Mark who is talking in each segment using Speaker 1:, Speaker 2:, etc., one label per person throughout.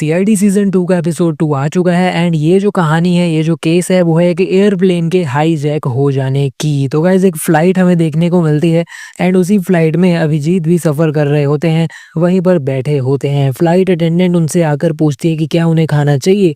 Speaker 1: CID season 2 का episode 2 आ चुका है एंड ये जो कहानी है, ये जो केस है वो है कि एयरप्लेन के हाईजैक हो जाने की। तो गाइस एक फ्लाइट हमें देखने को मिलती है एंड उसी फ्लाइट में अभिजीत भी सफ़र कर रहे होते हैं, वहीं पर बैठे होते हैं। फ्लाइट अटेंडेंट उनसे आकर पूछती है कि क्या उन्हें खाना चाहिए?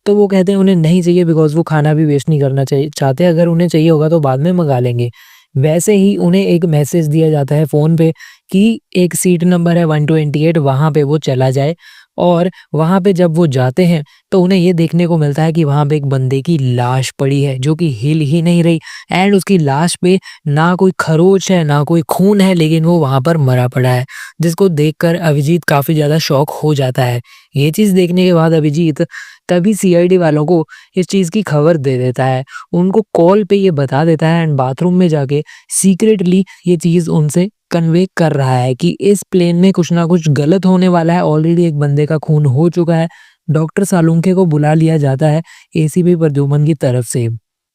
Speaker 1: तो वो कहते हैं उन्हें नहीं चाहिए बिकॉज़ वो खाना भी वेस्ट नहीं करना चाहते। अगर उन्हें चाहिए होगा तो बाद में मँगा लेंगे। वैसे ही उन्हें एक मैसेज दिया जाता है फ़ोन पे कि एक सीट नंबर है 128, वहाँ पे वो चला जाए। और वहाँ पे जब वो जाते हैं तो उन्हें ये देखने को मिलता है कि वहाँ पे एक बंदे की लाश पड़ी है जो कि हिल ही नहीं रही एंड उसकी लाश पे ना कोई खरोच है ना कोई खून है, लेकिन वो वहाँ पर मरा पड़ा है, जिसको देखकर अभिजीत काफ़ी ज़्यादा शॉक हो जाता है। ये चीज़ देखने के बाद अभिजीत तभी सीआईडी वालों को इस चीज़ की खबर दे देता है, उनको कॉल पे ये बता देता है एंड बाथरूम में जाके सीक्रेटली ये चीज़ उनसे कन्वे कर रहा है कि इस प्लेन में कुछ ना कुछ गलत होने वाला है। ऑलरेडी एक बंदे का खून हो चुका है। डॉक्टर सालुंखे को बुला लिया जाता है एसीपी प्रद्युमन की तरफ से।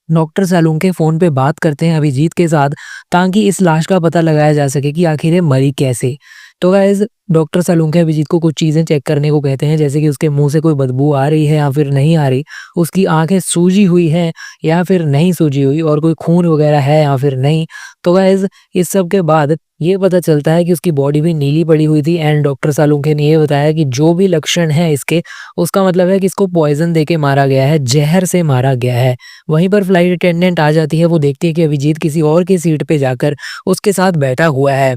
Speaker 1: डॉक्टर सालुंखे फ़ोन पे बात करते हैं अभिजीत के साथ ताकि इस लाश का पता लगाया जा सके कि आखिर ये मरी कैसे। तो गाइज़ डॉक्टर सालुंखे अभिजीत को कुछ चीज़ें चेक करने को कहते हैं, जैसे कि उसके मुँह से कोई बदबू आ रही है या फिर नहीं आ रही, उसकी आँखें सूजी हुई हैं या फिर नहीं सूजी हुई, और कोई खून वगैरह है या फिर नहीं। तो गाइज़ इस सब के बाद ये पता चलता है कि उसकी बॉडी भी नीली पड़ी हुई थी एंड डॉक्टर सालुंखे ने ये बताया कि जो भी लक्षण है इसके, उसका मतलब है कि इसको पॉइज़न देके मारा गया है, ज़हर से मारा गया है। वहीं पर फ्लाइट अटेंडेंट आ जाती है, वो देखती है कि अभिजीत किसी और की सीट पे जाकर उसके साथ बैठा हुआ है।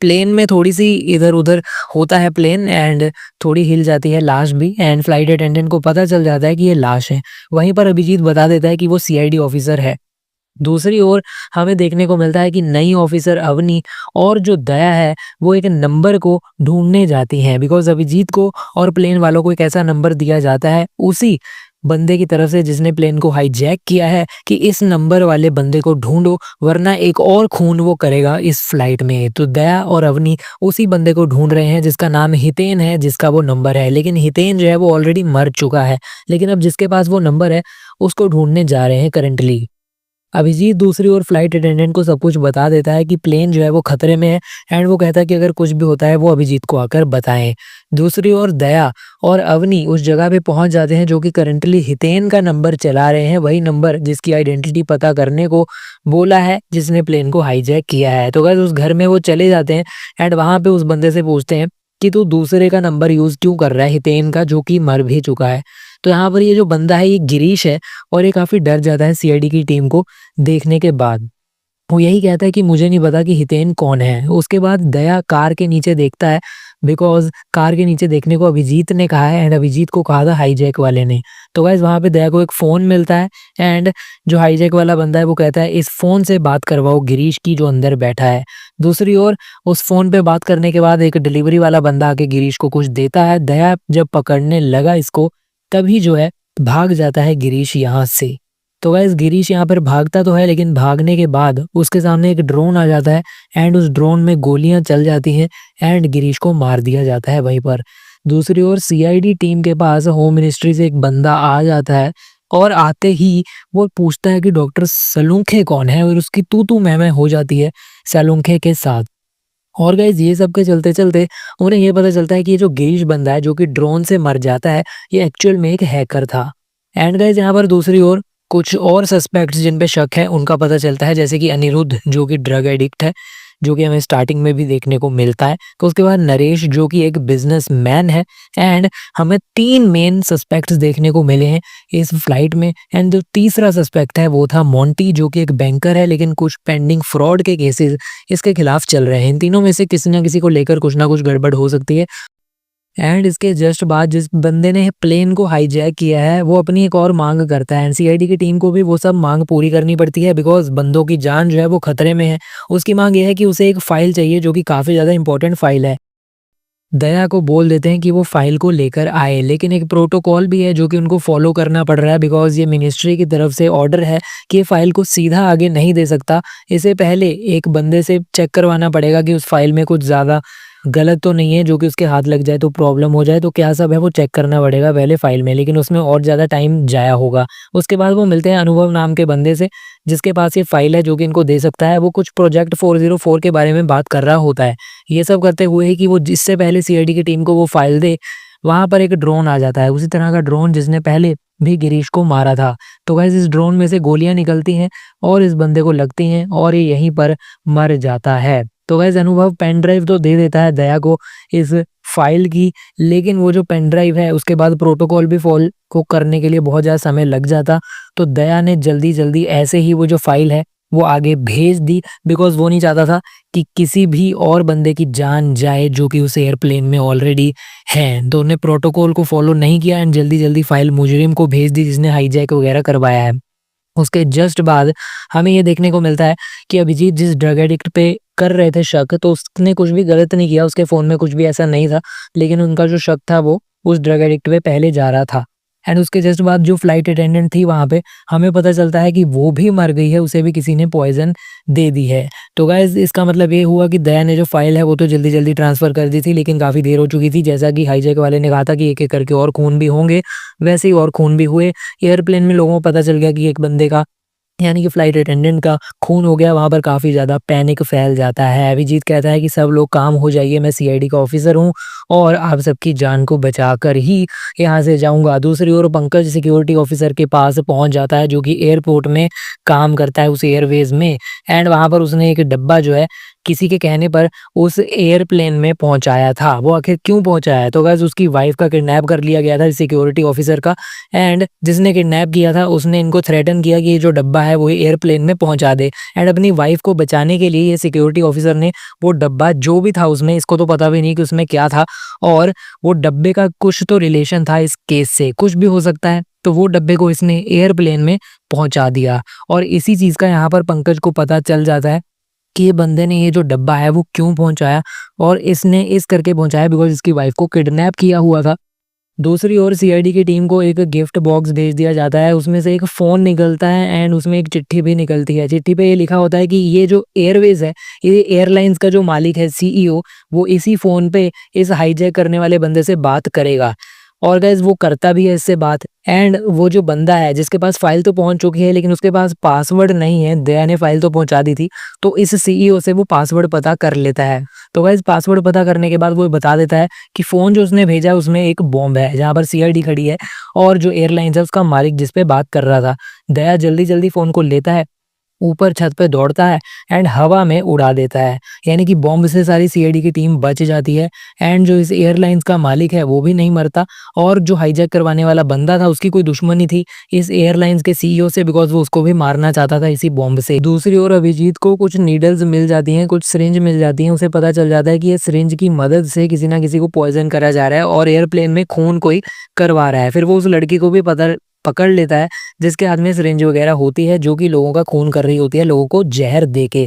Speaker 1: प्लेन में थोड़ी-सी इधर-उधर होता है प्लेन एंड थोड़ी हिल जाती है लाश भी एंड फ्लाइट अटेंडेंट को पता चल जाता है कि ये लाश है। वहीं पर अभिजीत बता देता है कि वो सीआईडी ऑफ़िसर है। दूसरी ओर हमें देखने को मिलता है कि नई ऑफिसर अवनी और जो दया है वो एक नंबर को ढूंढने जाती हैं, बिकॉज अभिजीत को और प्लेन वालों को एक ऐसा नंबर दिया जाता है उसी बंदे की तरफ से जिसने प्लेन को हाईजैक किया है कि इस नंबर वाले बंदे को ढूंढो वरना एक और खून वो करेगा इस फ्लाइट में। तो दया और अवनी उसी बंदे को ढूंढ रहे हैं जिसका नाम हितेन है, जिसका वो नंबर है, लेकिन हितेन जो है वो ऑलरेडी मर चुका है। लेकिन अब जिसके पास वो नंबर है उसको ढूंढने जा रहे हैं करंटली। अभिजीत दूसरी ओर फ्लाइट अटेंडेंट को सब कुछ बता देता है कि प्लेन जो है वो खतरे में है एंड वो कहता है कि अगर कुछ भी होता है वो अभिजीत को आकर बताएं। दूसरी ओर दया और अवनी उस जगह पे पहुंच जाते हैं जो कि करंटली हितेन का नंबर चला रहे हैं, वही नंबर जिसकी आइडेंटिटी पता करने को बोला है जिसने प्लेन को हाईजैक किया है। तो गाइस उस घर में वो चले जाते हैं एंड वहां पे उस बंदे से पूछते हैं कि तू दूसरे का नंबर यूज क्यों कर रहा है, हितेन का जो कि मर भी चुका है। तो यहाँ पर ये जो बंदा है ये गिरीश है और ये काफ़ी डर जाता है सीआईडी की टीम को देखने के बाद। वो यही कहता है कि मुझे नहीं पता कि हितेन कौन है। उसके बाद दया कार के नीचे देखता है बिकॉज़ कार के नीचे देखने को अभिजीत ने कहा है एंड अभिजीत को कहा था हाईजैक वाले ने। तो गाइस वहाँ पे दया को एक फ़ोन मिलता है एंड जो हाईजैक वाला बंदा है वो कहता है इस फ़ोन से बात करवाओ गिरीश की जो अंदर बैठा है। दूसरी ओर उस फ़ोन पे बात करने के बाद एक डिलीवरी वाला बंदा आके गिरीश को कुछ देता है। दया जब पकड़ने लगा इसको तभी जो है भाग जाता है गिरीश यहाँ से। तो गाइस गिरीश यहाँ पर भागता तो है लेकिन भागने के बाद उसके सामने एक ड्रोन आ जाता है एंड उस ड्रोन में गोलियां चल जाती हैं एंड गिरीश को मार दिया जाता है वहीं पर। दूसरी ओर सीआईडी टीम के पास होम मिनिस्ट्री से एक बंदा आ जाता है और आते ही वो पूछता है कि डॉक्टर सलूंखे कौन है, और उसकी तू मैं हो जाती है सलूंखे के साथ। और गाइस ये सब के चलते चलते उन्हें ये पता चलता है कि ये जो गिरीश बंदा है जो कि ड्रोन से मर जाता है ये एक्चुअल में एक हैकर था। एंड गाइस यहाँ पर दूसरी ओर कुछ और सस्पेक्ट्स जिन पे शक है उनका पता चलता है, जैसे कि अनिरुद्ध जो कि ड्रग एडिक्ट है, जो कि हमें स्टार्टिंग में भी देखने को मिलता है। तो उसके बाद नरेश जो कि एक बिजनेसमैन है एंड हमें 3 मेन सस्पेक्ट्स देखने को मिले हैं इस फ्लाइट में। एंड जो तीसरा सस्पेक्ट है वो था मोंटी जो कि एक बैंकर है, लेकिन कुछ पेंडिंग फ्रॉड के केसेस इसके खिलाफ चल रहे हैं। इन तीनों में से किसी ना किसी को लेकर कुछ ना कुछ गड़बड़ हो सकती है। एंड इसके जस्ट बाद जिस बंदे ने प्लेन को हाईजैक किया है वो अपनी एक और मांग करता है एंड सीआईडी की टीम को भी वो सब मांग पूरी करनी पड़ती है बिकॉज बंदों की जान जो है वो खतरे में है। उसकी मांग ये है कि उसे एक फाइल चाहिए जो कि काफ़ी ज़्यादा इंपॉर्टेंट फाइल है। दया को बोल देते हैं कि वो फाइल को लेकर आए, लेकिन एक प्रोटोकॉल भी है जो कि उनको फॉलो करना पड़ रहा है बिकॉज ये मिनिस्ट्री की तरफ से ऑर्डर है कि ये फाइल को सीधा आगे नहीं दे सकता। इससे पहले एक बंदे से चेक करवाना पड़ेगा कि उस फाइल में कुछ ज़्यादा गलत तो नहीं है जो कि उसके हाथ लग जाए तो प्रॉब्लम हो जाए, तो क्या सब है वो चेक करना पड़ेगा पहले फाइल में, लेकिन उसमें और ज़्यादा टाइम जाया होगा। उसके बाद वो मिलते हैं अनुभव नाम के बंदे से जिसके पास ये फाइल है जो कि इनको दे सकता है। वो कुछ प्रोजेक्ट 404 के बारे में बात कर रहा होता है। ये सब करते हुए ही कि वो जिससे पहले सीआईडी की टीम को वो फाइल दे वहाँ पर एक ड्रोन आ जाता है, उसी तरह का ड्रोन जिसने पहले भी गिरीश को मारा था। तो गाइस इस ड्रोन में से गोलियाँ निकलती हैं और इस बंदे को लगती हैं और ये यहीं पर मर जाता है। तो गाइस अनुभव पेन ड्राइव तो दे देता है दया को इस फाइल की, लेकिन वो जो पेन ड्राइव है उसके बाद प्रोटोकॉल भी फॉलो को करने के लिए बहुत ज़्यादा समय लग जाता। तो दया ने जल्दी-जल्दी ऐसे ही वो जो फाइल है वो आगे भेज दी, बिकॉज़ वो नहीं चाहता था कि किसी भी और बंदे की जान जाए जो कि उस एयरप्लेन में ऑलरेडी हैं। तो उन्होंने प्रोटोकॉल को फॉलो नहीं किया एंड जल्दी-जल्दी फाइल मुजरिम को भेज दी जिसने हाईजैक वगैरह करवाया है। उसके जस्ट बाद हमें ये देखने को मिलता है कि अभिजीत जिस ड्रग एडिक्ट पे कर रहे थे शक, तो उसने कुछ भी गलत नहीं किया, उसके फ़ोन में कुछ भी ऐसा नहीं था, लेकिन उनका जो शक था वो उस ड्रग एडिक्ट पे पहले जा रहा था। एंड उसके जस्ट बाद जो फ्लाइट अटेंडेंट थी वहाँ पे, हमें पता चलता है कि वो भी मर गई है, उसे भी किसी ने पॉइज़न दे दी है। तो गाइज़ इसका मतलब ये हुआ कि दया ने जो फ़ाइल है वो तो जल्दी-जल्दी ट्रांसफ़र कर दी थी, लेकिन काफ़ी देर हो चुकी थी। जैसा कि हाईजैक वाले ने कहा था कि एक-एक करके और खून भी होंगे, वैसे ही और खून भी हुए। एयरप्लेन में लोगों को पता चल गया कि एक बंदे का, यानी कि फ्लाइट अटेंडेंट का खून हो गया। वहाँ पर काफ़ी ज़्यादा पैनिक फैल जाता है। अभिजीत कहता है कि सब लोग काम हो जाइए, मैं सीआईडी का ऑफ़िसर हूँ और आप सबकी जान को बचाकर ही यहाँ से जाऊँगा। दूसरी ओर पंकज सिक्योरिटी ऑफ़िसर के पास पहुँच जाता है जो कि एयरपोर्ट में काम करता है उस एयरवेज़ में, एंड वहाँ पर उसने एक डब्बा जो है किसी के कहने पर उस एयरप्लेन में पहुँचाया था। वो आखिर क्यों पहुँचाया? तो गाइस उसकी वाइफ़ का किडनैप कर लिया गया था सिक्योरिटी ऑफ़िसर का, एंड जिसने किडनैप किया था उसने इनको थ्रेटन किया कि ये जो डब्बा है वो एयरप्लेन में पहुँचा दे, एंड अपनी वाइफ़ को बचाने के लिए ये सिक्योरिटी ऑफ़िसर ने वो डब्बा जो भी था उसमें, इसको तो पता भी नहीं कि उसमें क्या था, और वो डब्बे का कुछ तो रिलेशन था इस केस से, कुछ भी हो सकता है। तो वो डब्बे को इसने एयरप्लेन में पहुँचा दिया और इसी चीज़ का यहाँ पर पंकज को पता चल जाता है कि ये बंदे ने ये जो डब्बा है वो क्यों पहुँचाया, और इसने इस करके पहुँचाया बिकॉज़ इसकी वाइफ़ को किडनैप किया हुआ था। दूसरी ओर सीआईडी की टीम को एक गिफ्ट बॉक्स भेज दिया जाता है, उसमें से एक फ़ोन निकलता है एंड उसमें एक चिट्ठी भी निकलती है। चिट्ठी पे ये लिखा होता है कि ये जो एयरवेज़ है, ये एयरलाइन्स का जो मालिक है सीईओ, वो इसी फ़ोन पे इस हाईजैक करने वाले बंदे से बात करेगा। और गाइज़ वो करता भी है इससे बात, एंड वो जो बंदा है जिसके पास फ़ाइल तो पहुँच चुकी है लेकिन उसके पास पासवर्ड नहीं है, दया ने फ़ाइल तो पहुँचा दी थी, तो इस सीईओ से वो पासवर्ड पता कर लेता है। तो गाइज़ पासवर्ड पता करने के बाद वो बता देता है कि फ़ोन जो उसने भेजा है उसमें एक बॉम्ब है, जहाँ पर सीआईडी खड़ी है और जो एयरलाइन्स है उसका मालिक जिस पे बात कर रहा था। दया जल्दी-जल्दी फ़ोन को लेता है, ऊपर छत पे दौड़ता है एंड हवा में उड़ा देता है। यानी कि बॉम्ब से सारी सीआईडी की टीम बच जाती है, एंड जो इस एयरलाइंस का मालिक है वो भी नहीं मरता, और जो हाईजैक करवाने वाला बंदा था उसकी कोई दुश्मनी थी इस एयरलाइंस के सीईओ से, बिकॉज़ वो उसको भी मारना चाहता था इसी बॉम्ब से। दूसरी ओर अभिजीत को कुछ नीडल्स मिल जाती हैं, कुछ सिरिंज मिल जाती हैं। उसे पता चल जाता है कि ये सिरिंज की मदद से किसी न किसी को पॉइज़न करा जा रहा है और एयरप्लेन में खून कोई करवा रहा है। फिर वो उस लड़की को भी पकड़ लेता है जिसके हाथ में सिरिंज वगैरह होती है, जो कि लोगों का खून कर रही होती है, लोगों को जहर देके।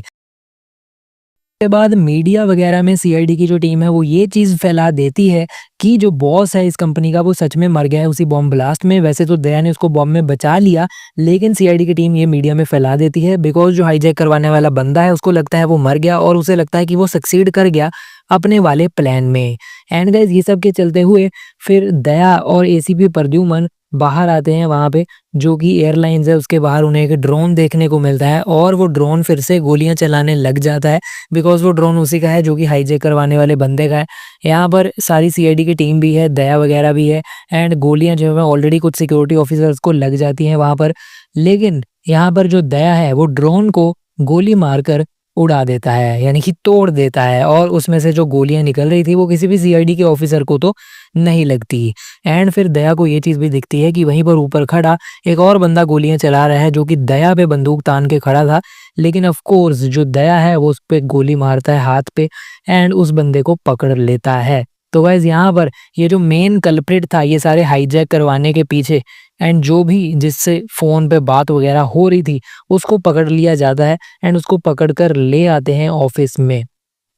Speaker 1: के बाद मीडिया वगैरह में सीआईडी की जो टीम है वो ये चीज़ फैला देती है कि जो बॉस है इस कंपनी का वो सच में मर गया है उसी बॉम्ब ब्लास्ट में। वैसे तो दया ने उसको बॉम्ब में बचा लिया, लेकिन सीआईडी की टीम ये मीडिया में फैला देती है बिकॉज़ जो हाईजैक करवाने वाला बंदा है उसको लगता है वो मर गया और उसे लगता है कि वो सक्सीड कर गया अपने वाले प्लान में। एंड गाइस ये सब के चलते हुए फिर दया और एसीपी प्रद्युमन बाहर आते हैं वहाँ पे, जो कि एयरलाइंस है उसके बाहर उन्हें एक ड्रोन देखने को मिलता है और वो ड्रोन फिर से गोलियाँ चलाने लग जाता है, बिकॉज़ वो ड्रोन उसी का है जो कि हाईजैक करवाने वाले बंदे का है। यहाँ पर सारी सीआईडी की टीम भी है, दया वगैरह भी है, एंड गोलियाँ जो है ऑलरेडी कुछ सिक्योरिटी ऑफिसर्स को लग जाती हैं वहाँ पर। लेकिन यहाँ पर जो दया है वो ड्रोन को गोली मारकर उड़ा देता है, यानी कि तोड़ देता है, और उसमें से जो गोलियाँ निकल रही थी वो किसी भी सीआईडी के ऑफिसर को तो नहीं लगती। एंड फिर दया को ये चीज़ भी दिखती है कि वहीं पर ऊपर खड़ा एक और बंदा गोलियाँ चला रहा है जो कि दया पे बंदूक तान के खड़ा था, लेकिन ऑफ कोर्स जो दया है वो उस पे गोली मारता है हाथ पे एंड उस बंदे को पकड़ लेता है। तो गाइज़ यहाँ पर ये जो मेन कल्प्रिट था ये सारे हाईजैक करवाने के पीछे, एंड जो भी जिससे फ़ोन पे बात वगैरह हो रही थी उसको पकड़ लिया जाता है एंड उसको पकड़ कर ले आते हैं ऑफिस में।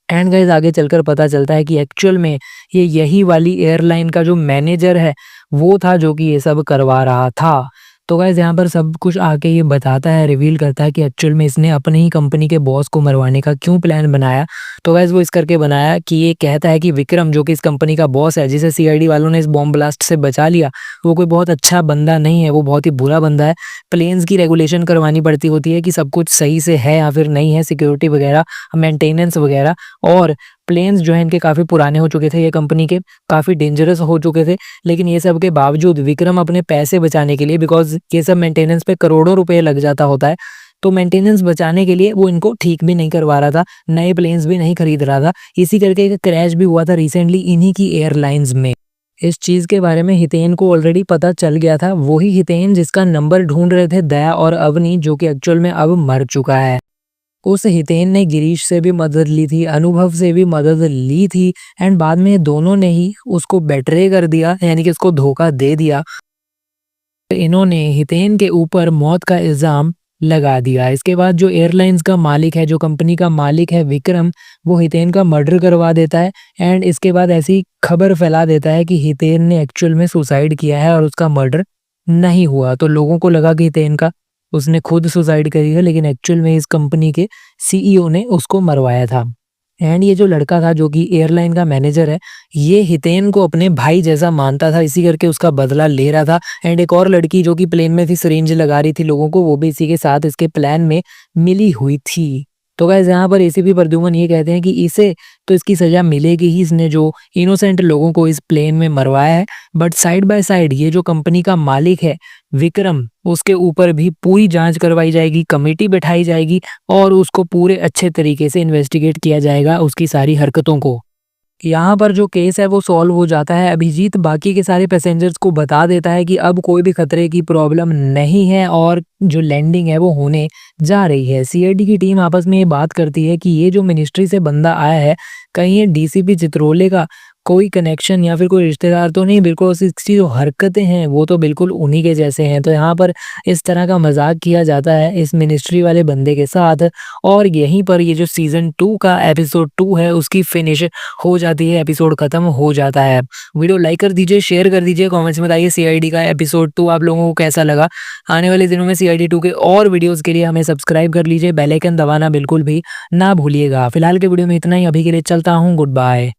Speaker 1: एंड गाइस आगे चलकर पता चलता है कि एक्चुअल में ये यही वाली एयरलाइन का जो मैनेजर है वो था जो कि ये सब करवा रहा था। तो गाइस यहाँ पर सब कुछ आके ये बताता है, रिवील करता है कि एक्चुअल में इसने अपनी ही कंपनी के बॉस को मरवाने का क्यों प्लान बनाया। तो गाइस वो इस करके बनाया कि ये कहता है कि विक्रम जो कि इस कंपनी का बॉस है, जिसे सीआईडी वालों ने इस बॉम्ब ब्लास्ट से बचा लिया, वो कोई बहुत अच्छा बंदा नहीं है, वो बहुत ही बुरा बंदा है। प्लेन्स की रेगुलेशन करवानी पड़ती होती है कि सब कुछ सही से है या फिर नहीं है, सिक्योरिटी वगैरह, मेंटेनेंस वगैरह, और प्लेन्स जो हैं इनके काफ़ी पुराने हो चुके थे, ये कंपनी के काफ़ी डेंजरस हो चुके थे। लेकिन ये सब के बावजूद विक्रम अपने पैसे बचाने के लिए, बिकॉज़ ये सब मेंटेनेंस पे करोड़ों रुपए लग जाता होता है, तो मेंटेनेंस बचाने के लिए वो इनको ठीक भी नहीं करवा रहा था, नए प्लेन्स भी नहीं खरीद रहा था। इसी करके एक क्रैश भी हुआ था रिसेंटली इन्हीं की एयरलाइंस में। इस चीज़ के बारे में हितेन को ऑलरेडी पता चल गया था, वही हितेन जिसका नंबर ढूँढ रहे थे दया और अवनी, जो कि एक्चुअल में अब मर चुका है। उस हितेन ने गिरीश से भी मदद ली थी, अनुभव से भी मदद ली थी एंड बाद में दोनों ने ही उसको बेट्रे कर दिया, यानी कि उसको धोखा दे दिया। इन्होंने हितेन के ऊपर मौत का इल्ज़ाम लगा दिया। इसके बाद जो एयरलाइंस का मालिक है, जो कंपनी का मालिक है विक्रम, वो हितेन का मर्डर करवा देता है एंड इसके बाद ऐसी खबर फैला देता है कि हितेन ने एक्चुअल में सुसाइड किया है और उसका मर्डर नहीं हुआ। तो लोगों को लगा कि हितेन का उसने खुद सुसाइड करी है, लेकिन एक्चुअल में इस कंपनी के सीईओ ने उसको मरवाया था। एंड ये जो लड़का था जो कि एयरलाइन का मैनेजर है, ये हितेन को अपने भाई जैसा मानता था, इसी करके उसका बदला ले रहा था। एंड एक और लड़की जो कि प्लेन में थी, सिरिंज लगा रही थी लोगों को, वो भी इसी के साथ इसके प्लान में मिली हुई थी। तो गाइस यहाँ पर एसीपी प्रद्युमन ये कहते हैं कि इसे तो इसकी सजा मिलेगी ही, इसने जो इनोसेंट लोगों को इस प्लेन में मरवाया है। बट साइड बाय साइड ये जो कंपनी का मालिक है विक्रम, उसके ऊपर भी पूरी जांच करवाई जाएगी, कमेटी बैठाई जाएगी और उसको पूरे अच्छे तरीके से इन्वेस्टिगेट किया जाएगा उसकी सारी हरकतों को। यहाँ पर जो केस है वो सॉल्व हो जाता है। अभिजीत बाकी के सारे पैसेंजर्स को बता देता है कि अब कोई भी खतरे की प्रॉब्लम नहीं है और जो लैंडिंग है वो होने जा रही है। सीआईडी की टीम आपस में ये बात करती है कि ये जो मिनिस्ट्री से बंदा आया है, कहीं ये डीसीपी चित्रोले का कोई कनेक्शन या फिर कोई रिश्तेदार तो नहीं, बिल्कुल इसकी जो हरकतें हैं वो तो बिल्कुल उन्हीं के जैसे हैं। तो यहाँ पर इस तरह का मजाक किया जाता है इस मिनिस्ट्री वाले बंदे के साथ और यहीं पर ये जो सीजन 2 का एपिसोड 2 है उसकी फिनिश हो जाती है, एपिसोड खत्म हो जाता है। वीडियो लाइक कर दीजिए, शेयर कर दीजिए, कमेंट्स में बताइए सीआईडी का एपिसोड 2 आप लोगों को कैसा लगा। आने वाले दिनों में सीआईडी 2 के और वीडियोस के लिए हमें सब्सक्राइब कर लीजिए, बेल आइकन दबाना बिल्कुल भी ना भूलिएगा। फिलहाल के वीडियो में इतना ही, अभी के लिए चलता हूँ, गुड बाय।